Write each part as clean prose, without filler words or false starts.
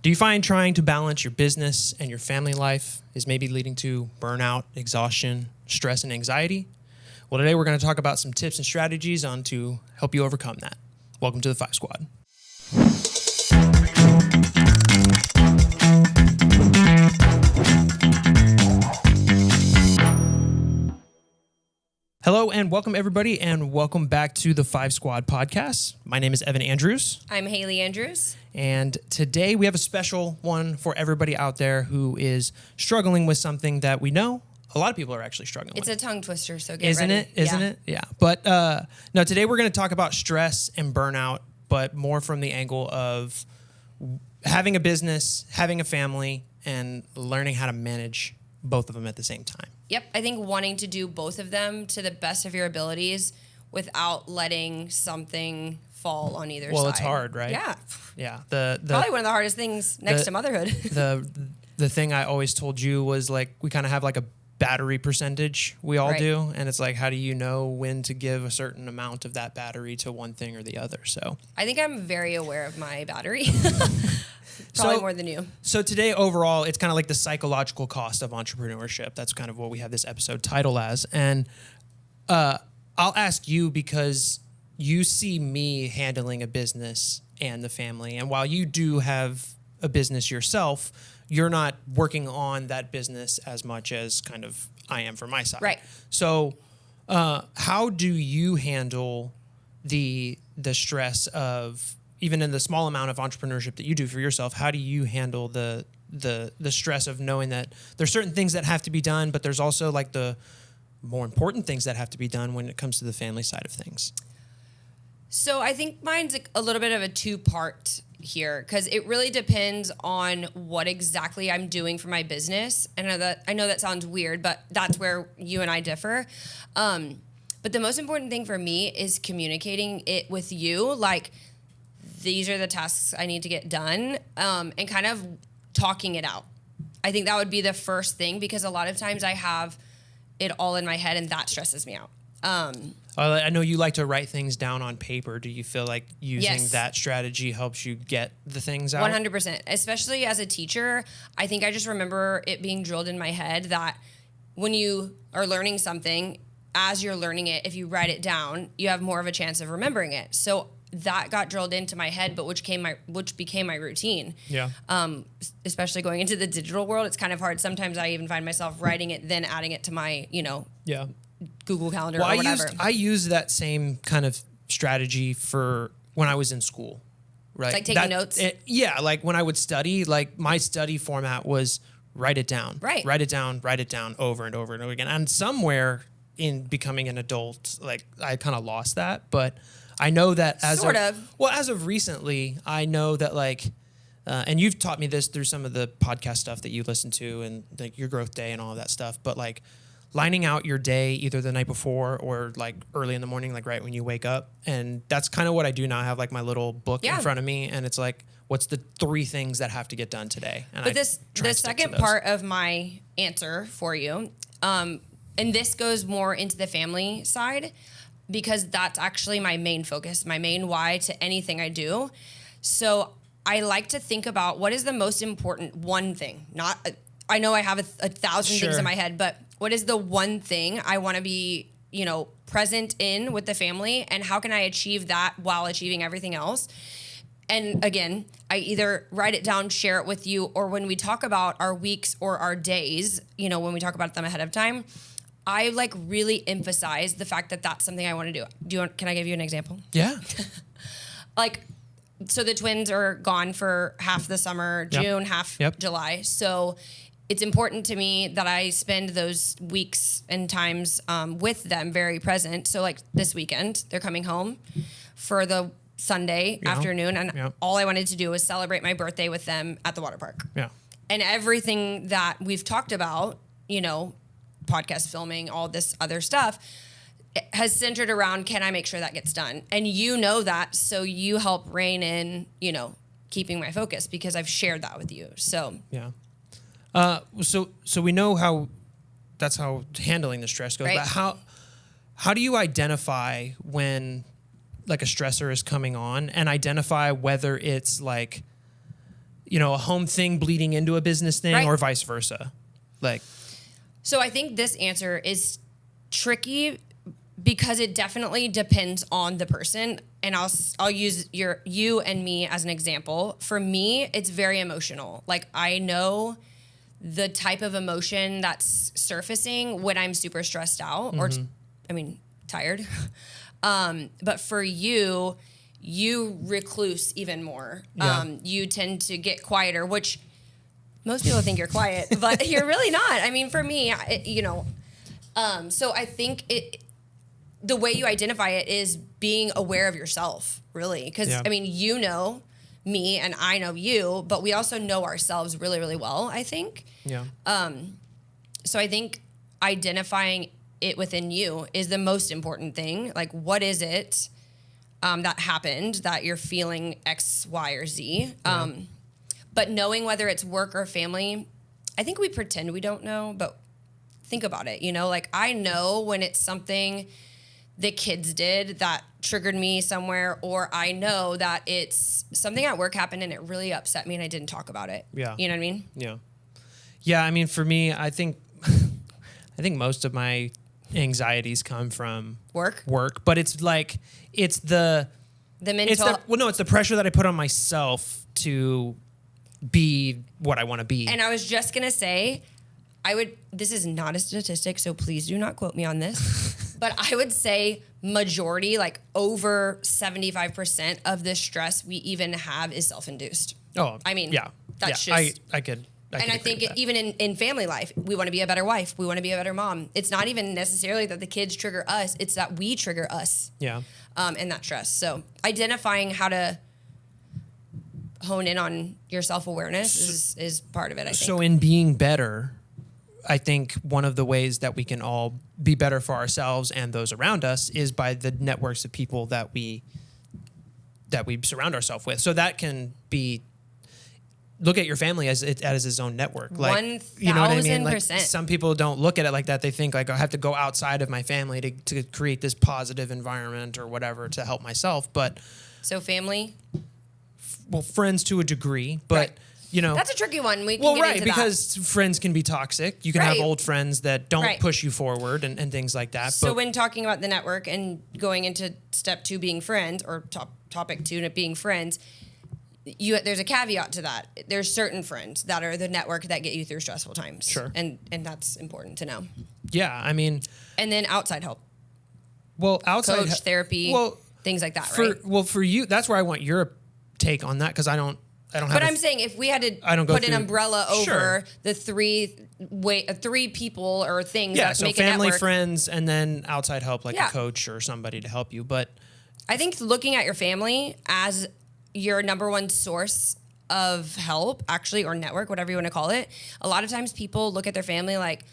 Do you find trying to balance your business and your family life is maybe leading to burnout, exhaustion, stress, and anxiety? Well, today we're going to talk about some tips and strategies on to help you overcome that. Welcome to the Five Squad. Hello and welcome everybody, and welcome back to the Five Squad podcast. My name is Evan Andrews. I'm Haley Andrews. And today we have a special one for everybody out there who is struggling with something that we know a lot of people are actually struggling with. It's a tongue twister, so get Isn't ready. Isn't it? Yeah. But no, today we're going to talk about stress and burnout, but more from the angle of having a business, having a family, and learning how to manage both of them at the same time. Yep. I think wanting to do both of them to the best of your abilities without letting something fall on either side. Well, it's hard, right? Yeah. Yeah. Probably one of the hardest things next to motherhood. The thing I always told you was like, we kind of have like a battery percentage we all do. And it's like, how do you know when to give a certain amount of that battery to one thing or the other? So I think I'm very aware of my battery. Probably more than you. So today, overall, it's kind of like the psychological cost of entrepreneurship. That's kind of what we have this episode title as. And I'll ask you because you see me handling a business and the family. And while you do have a business yourself, you're not working on that business as much as kind of I am for my side. Right. So how do you handle the stress of, even in the small amount of entrepreneurship that you do for yourself, how do you handle the stress of knowing that there's certain things that have to be done, but there's also like the more important things that have to be done when it comes to the family side of things? So I think mine's a little bit of a two-part here because it really depends on what exactly I'm doing for my business. And I know that sounds weird, but that's where you and I differ. But the most important thing for me is communicating it with you, like, these are the tasks I need to get done, and kind of talking it out. I think that would be the first thing because a lot of times I have it all in my head and that stresses me out. I know you like to write things down on paper. Do you feel like using Yes. that strategy helps you get the things out? 100%. Especially as a teacher, I think I just remember it being drilled in my head that when you are learning something, as you're learning it, if you write it down, you have more of a chance of remembering it. So that got drilled into my head, but which became my routine. Yeah. Especially going into the digital world, it's kind of hard. Sometimes I even find myself writing it, then adding it to my, Yeah. Google Calendar Well, or whatever. I used that same kind of strategy for when I was in school, right? Like taking notes? Like when I would study, like my study format was write it down. Right. Write it down over and over and over again. And somewhere in becoming an adult, like I kind of lost that, but I know that as of recently, I know that like, and you've taught me this through some of the podcast stuff that you listen to and like your growth day and all of that stuff, but like lining out your day either the night before or like early in the morning, like right when you wake up. And that's kind of what I do now. I have like my little book in front of me and it's like, what's the 3 things that have to get done today? And but the second part of my answer for you, and this goes more into the family side, because that's actually my main focus, my main why to anything I do. So I like to think about what is the most important one thing. I know I have a thousand things in my head, but what is the one thing I want to be, present in with the family, and how can I achieve that while achieving everything else? And again, I either write it down, share it with you, or when we talk about our weeks or our days, when we talk about them ahead of time, I like really emphasize the fact that that's something I want to do. Can I give you an example? Yeah. So the twins are gone for half the summer, June, half July. So it's important to me that I spend those weeks and times with them very present. So like this weekend, they're coming home for the Sunday afternoon. And all I wanted to do was celebrate my birthday with them at the water park. Yeah. And everything that we've talked about, podcast filming, all this other stuff, has centered around, can I make sure that gets done? And you know that, so you help rein in, keeping my focus because I've shared that with you. So yeah. So we know that's how handling the stress goes. Right. But how do you identify when like a stressor is coming on and identify whether it's like a home thing bleeding into a business thing, or vice versa. So I think this answer is tricky because it definitely depends on the person. And I'll use you and me as an example. For me, it's very emotional. I know the type of emotion that's surfacing when I'm super stressed out or tired. But for you recluse even more. Yeah. You tend to get quieter, which most people think you're quiet, but you're really not. For me, so I think the way you identify it is being aware of yourself, really. Because, you know me and I know you, but we also know ourselves really, really well, I think. Yeah. So I think identifying it within you is the most important thing. What is it that happened that you're feeling X, Y, or Z? Yeah. But knowing whether it's work or family, I think we pretend we don't know, but think about it. I know when it's something the kids did that triggered me somewhere, or I know that it's something at work happened and it really upset me and I didn't talk about it. Yeah. You know what I mean? Yeah. Yeah. For me, I think most of my anxieties come from work, but it's it's the mental. It's the pressure that I put on myself to be what I want to be. And I was just going to say, this is not a statistic, so please do not quote me on this. But I would say majority, over 75% of the stress we even have is self-induced. Oh, yeah. That's just... I could and I think even in family life, we want to be a better wife. We want to be a better mom. It's not even necessarily that the kids trigger us. It's that we trigger us. Yeah. And that stress. So identifying how to hone in on your self-awareness is part of it, I think. So in being better, I think one of the ways that we can all be better for ourselves and those around us is by the networks of people that we surround ourselves with. So that can be, look at your family as its own network. 1,000%. You know what I mean? Some people don't look at it like that. They think I have to go outside of my family to create this positive environment or whatever to help myself. But so family, friends to a degree, but. Right. That's a tricky one. We can get into because friends can be toxic. You can have old friends that don't push you forward and things like that. So when talking about the network and going into step 2 being friends, or topic 2 being friends, there's a caveat to that. There's certain friends that are the network that get you through stressful times. Sure. And that's important to know. Yeah, And then outside help. Well, outside coach, therapy, things like that, for you, that's where I want your take on that, because I don't have. But I'm saying if we had to put an umbrella over the three people or things that make a network. Family, friends, and then outside help, a coach or somebody to help you. But I think looking at your family as your number one source of help, actually, or network, whatever you want to call it. A lot of times people look at their family like,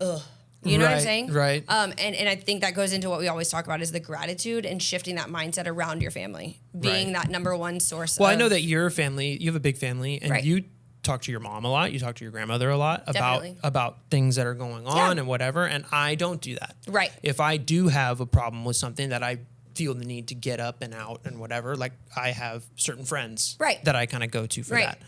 ugh. You know what I'm saying? Right. And I think that goes into what we always talk about is the gratitude and shifting that mindset around your family, being that number one source. Well, I know that your family, you have a big family, and you talk to your mom a lot. You talk to your grandmother a lot about things that are going on and whatever. And I don't do that. Right. If I do have a problem with something that I feel the need to get up and out and whatever, I have certain friends that I kind of go to for that.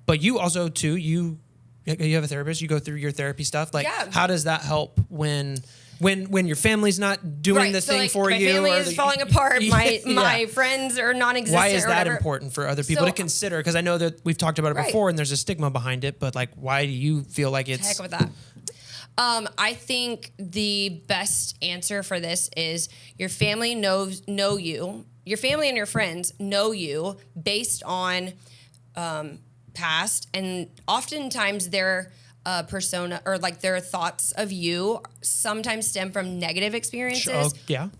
But you also too, you have a therapist, you go through your therapy stuff. How does that help when your family's not doing the thing for you? My family is falling apart. My friends are non-existent. Why is that important for other people to consider? Because I know that we've talked about it before and there's a stigma behind it, but why do you feel like it's... Heck with that. I think the best answer for this is your family know you. Your family and your friends know you based on... past, and oftentimes their persona or their thoughts of you sometimes stem from negative experiences. Last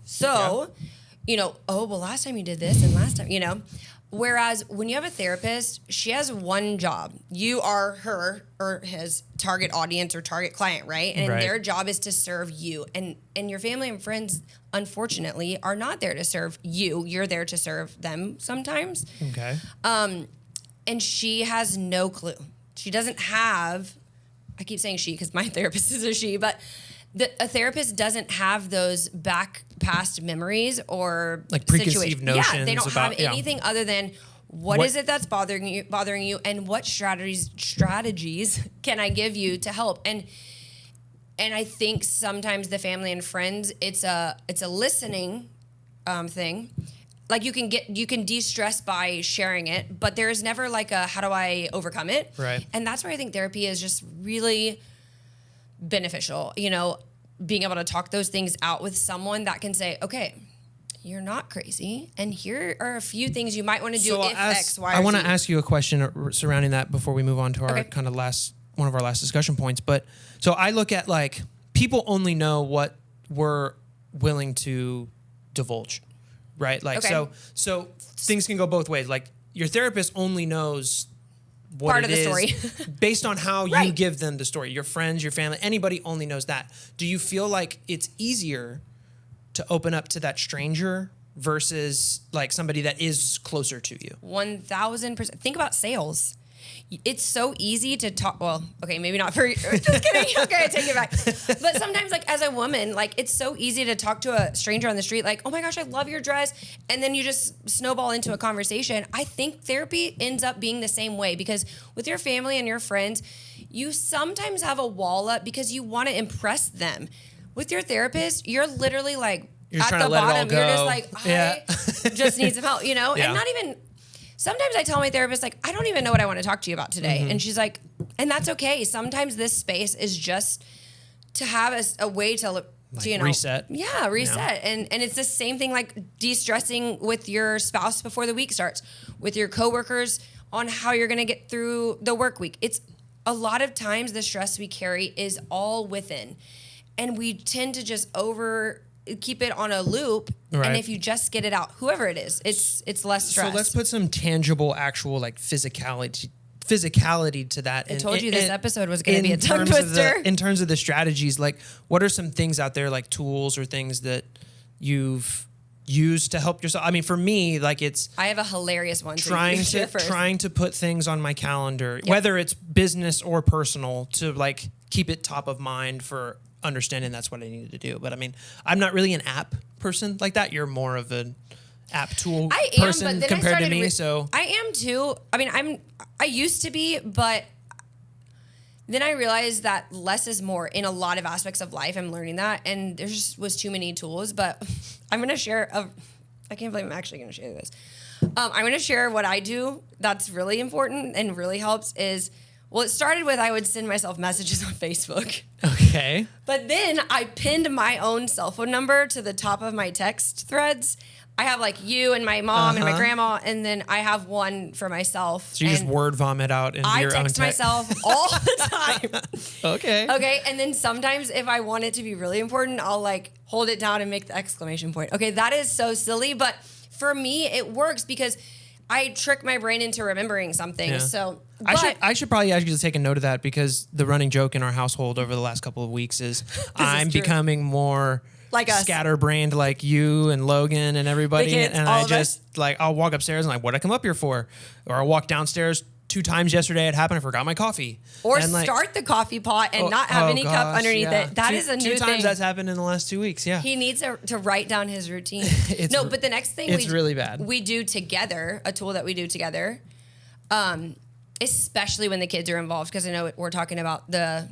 time you did this and last time, whereas when you have a therapist, she has one job. You are her or his target audience or target client, right? And their job is to serve you. And your family and friends, unfortunately, are not there to serve you. You're there to serve them sometimes. Okay. And she has no clue. She doesn't have, I keep saying she because my therapist is a she, but a therapist doesn't have those past memories or preconceived notions. Yeah, they don't have anything other than What is it that's bothering you, and what strategies can I give you to help? And I think sometimes the family and friends, it's a listening thing. Like you can de-stress by sharing it, but there is never like a how do I overcome it? Right. And that's where I think therapy is just really beneficial. You know, being able to talk those things out with someone that can say, okay, you're not crazy, and here are a few things you might want to do if X, Y, or Z. I want to ask you a question surrounding that before we move on to our kind of one of our last discussion points. But so I look at like people only know what we're willing to divulge, right? Like so things can go both ways. Like your therapist only knows what part it of the is story based on how you give them the story. Your friends, your family, anybody only knows that. Do you feel like it's easier to open up to that stranger versus like somebody that is closer to you? 1,000%. Think about sales. It's so easy to talk. Well, okay, maybe not for you. Just kidding. Okay, I take it back. But sometimes, like as a woman, like it's so easy to talk to a stranger on the street, like, oh my gosh, I love your dress. And then you just snowball into a conversation. I think therapy ends up being the same way because with your family and your friends, you sometimes have a wall up because you want to impress them. With your therapist, you're literally like you're at the bottom. You're just like, I just need some help, you know? Yeah. And not even, sometimes I tell my therapist, like, I don't even know what I want to talk to you about today. And she's like, and that's okay. Sometimes this space is just to have a way to, like, you know, reset. Yeah, reset. Yeah. And it's the same thing like de-stressing with your spouse before the week starts, with your coworkers on how you're going to get through the work week. It's a lot of times the stress we carry is all within. And we tend to just keep it on a loop. Right. And if you just get it out, whoever it is, it's less stress. So let's put some tangible, actual like physicality to that. I told you this episode was going to be a tongue twister. In terms of the strategies, like what are some things out there, like tools or things that you've used to help yourself? I mean, for me, like I have a hilarious one. Trying to put things on my calendar, whether it's business or personal, to like keep it top of mind for understanding that's what I needed to do. But I mean, I'm not really an app person like that. You're more of an app tool person compared to me. So I am too. I mean, I used to be, but then I realized that less is more in a lot of aspects of life. I'm learning that, and there just was too many tools. But I'm going to share I can't believe I'm actually going to share this. I'm going to share what I do that's really important and really helps is, well, it started with I would send myself messages on Facebook. Okay. But then I pinned my own cell phone number to the top of my text threads. I have like you and my mom and my grandma, and then I have one for myself. So you just word vomit out into your own text. I text myself all the time. Okay. Okay, and then sometimes if I want it to be really important, I'll like hold it down and make the exclamation point. Okay, that is so silly, but for me it works because I trick my brain into remembering something. Yeah. So I should probably ask you to take a note of that, because the running joke in our household over the last couple of weeks is I'm becoming more like scatterbrained, like you and Logan and everybody. Kids, and I just like, I'll walk upstairs and like, what'd I come up here for? Or I'll walk downstairs 2 times yesterday. It happened. I forgot my coffee. Or and start the coffee pot and not have any cup underneath it. That is a new thing. 2 times that's happened in the last 2 weeks. Yeah. He needs to write down his routine. But the next thing it's really bad. We do together, a tool that we do together, especially when the kids are involved, because I know we're talking about the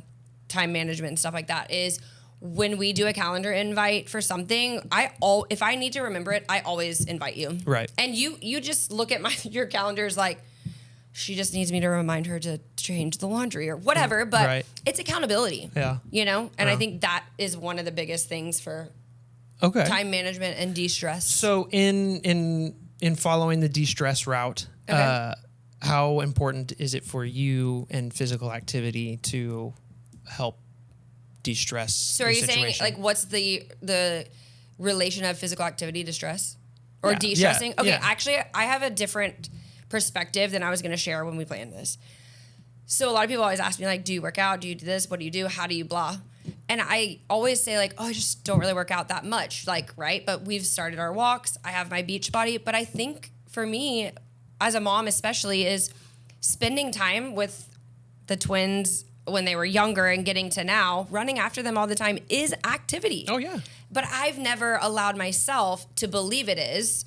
time management and stuff like that, is when we do a calendar invite for something, if I need to remember it, I always invite you. Right. And you just look at your calendars like, she just needs me to remind her to change the laundry or whatever, but it's accountability. Yeah. You know? And I think that is one of the biggest things for time management and de-stress. So in following the de-stress route, how important is it for you and physical activity to help de-stress? So are you saying like what's the relation of physical activity to stress or de-stressing? Okay, actually I have a different perspective than I was going to share when we planned this. So a lot of people always ask me like, do you work out? Do you do this? What do you do? How do you blah? And I always say like, oh, I just don't really work out that much. Like, right. But we've started our walks. I have my beach body. But I think for me as a mom, especially, is spending time with the twins when they were younger and getting to now, running after them all the time is activity. Oh yeah. But I've never allowed myself to believe it is.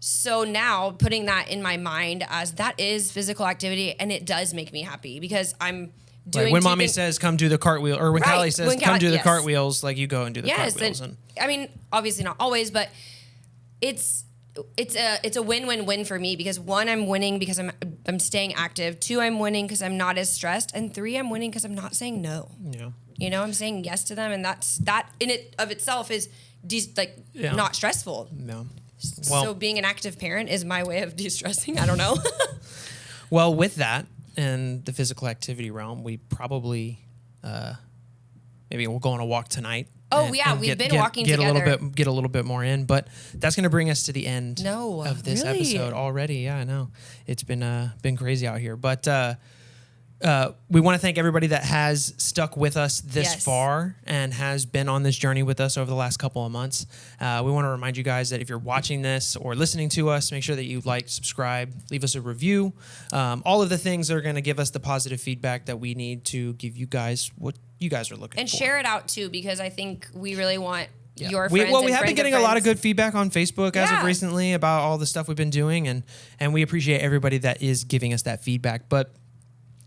So now putting that in my mind as that is physical activity, and it does make me happy because I'm doing. Like when mommy says come do the cartwell, or when Callie says come do the cartwheels, like you go and do the cartwheels. And I mean, obviously not always, but it's a win-win-win for me because 1, I'm winning because I'm staying active. 2, I'm winning because I'm not as stressed, and 3, I'm winning because I'm not saying no. Yeah. You know, I'm saying yes to them, and that in it of itself is not stressful. No. Well, so being an active parent is my way of de-stressing. I don't know. Well, with that and the physical activity realm, we probably maybe we'll go on a walk tonight. Oh, yeah, we've been walking together. Get a little bit more in, but that's going to bring us to the end of this episode already. Yeah, I know. It's been crazy out here, but we want to thank everybody that has stuck with us this far and has been on this journey with us over the last couple of months. We want to remind you guys that if you're watching this or listening to us, make sure that you like, subscribe, leave us a review. All of the things that are going to give us the positive feedback that we need to give you guys what you guys are looking for. And share it out too, because I think we really want your friends. We have been getting a lot of good feedback on Facebook as of recently about all the stuff we've been doing, and we appreciate everybody that is giving us that feedback. But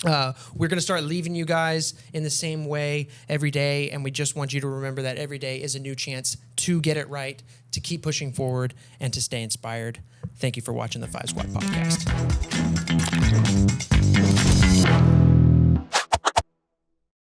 we're going to start leaving you guys in the same way every day, and we just want you to remember that every day is a new chance to get it right, to keep pushing forward, and to stay inspired. Thank you for watching the 5 Squad Podcast.